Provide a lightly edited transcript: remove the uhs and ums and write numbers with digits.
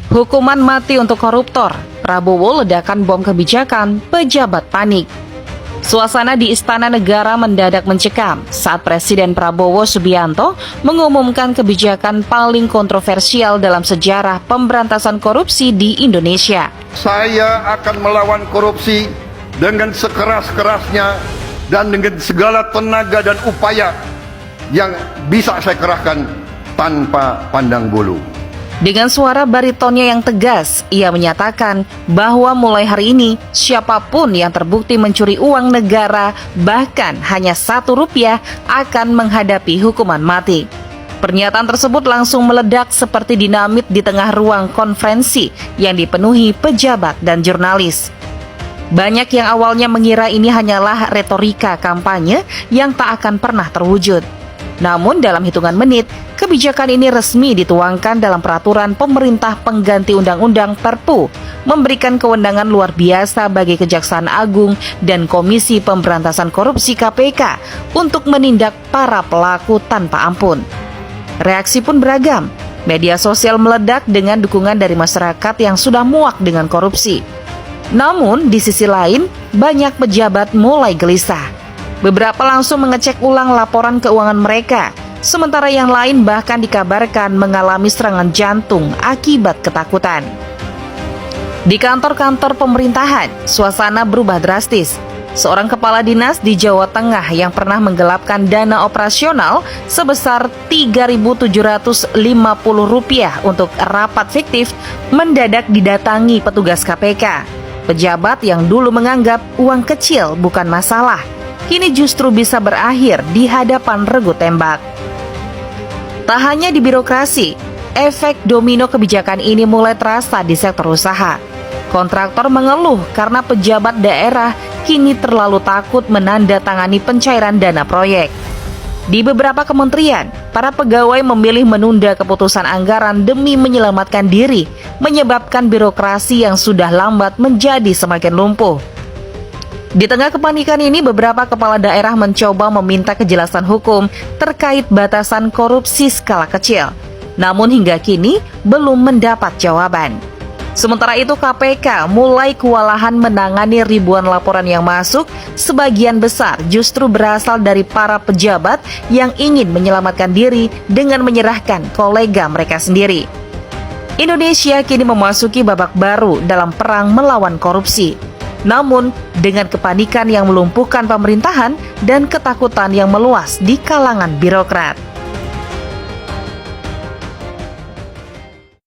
Hukuman mati untuk koruptor, Prabowo ledakan bom kebijakan, pejabat panik. Suasana di Istana Negara mendadak mencekam saat Presiden Prabowo Subianto mengumumkan kebijakan paling kontroversial dalam sejarah pemberantasan korupsi di Indonesia. Saya akan melawan korupsi dengan sekeras-kerasnya dan dengan segala tenaga dan upaya yang bisa saya kerahkan tanpa pandang bulu. Dengan suara baritonnya yang tegas, ia menyatakan bahwa mulai hari ini siapapun yang terbukti mencuri uang negara bahkan hanya Rp1 akan menghadapi hukuman mati. Pernyataan tersebut langsung meledak seperti dinamit di tengah ruang konferensi yang dipenuhi pejabat dan jurnalis. Banyak yang awalnya mengira ini hanyalah retorika kampanye yang tak akan pernah terwujud. Namun dalam hitungan menit, kebijakan ini resmi dituangkan dalam peraturan pemerintah pengganti Undang-Undang Perpu, memberikan kewenangan luar biasa bagi Kejaksaan Agung dan Komisi Pemberantasan Korupsi KPK untuk menindak para pelaku tanpa ampun. Reaksi pun beragam. Media sosial meledak dengan dukungan dari masyarakat yang sudah muak dengan korupsi. Namun di sisi lain, banyak pejabat mulai gelisah. Beberapa langsung mengecek ulang laporan keuangan mereka, sementara yang lain bahkan dikabarkan mengalami serangan jantung akibat ketakutan. Di kantor-kantor pemerintahan, suasana berubah drastis. Seorang kepala dinas di Jawa Tengah yang pernah menggelapkan dana operasional sebesar Rp3.750 untuk rapat fiktif mendadak didatangi petugas KPK. Pejabat yang dulu menganggap uang kecil bukan masalah, kini justru bisa berakhir di hadapan regu tembak. Tak hanya di birokrasi, efek domino kebijakan ini mulai terasa di sektor usaha. Kontraktor mengeluh karena pejabat daerah kini terlalu takut menandatangani pencairan dana proyek. Di beberapa kementerian, para pegawai memilih menunda keputusan anggaran demi menyelamatkan diri, menyebabkan birokrasi yang sudah lambat menjadi semakin lumpuh. Di tengah kepanikan ini, beberapa kepala daerah mencoba meminta kejelasan hukum terkait batasan korupsi skala kecil. Namun hingga kini belum mendapat jawaban. Sementara itu KPK mulai kewalahan menangani ribuan laporan yang masuk, sebagian besar justru berasal dari para pejabat yang ingin menyelamatkan diri dengan menyerahkan kolega mereka sendiri. Indonesia kini memasuki babak baru dalam perang melawan korupsi. Namun, dengan kepanikan yang melumpuhkan pemerintahan dan ketakutan yang meluas di kalangan birokrat.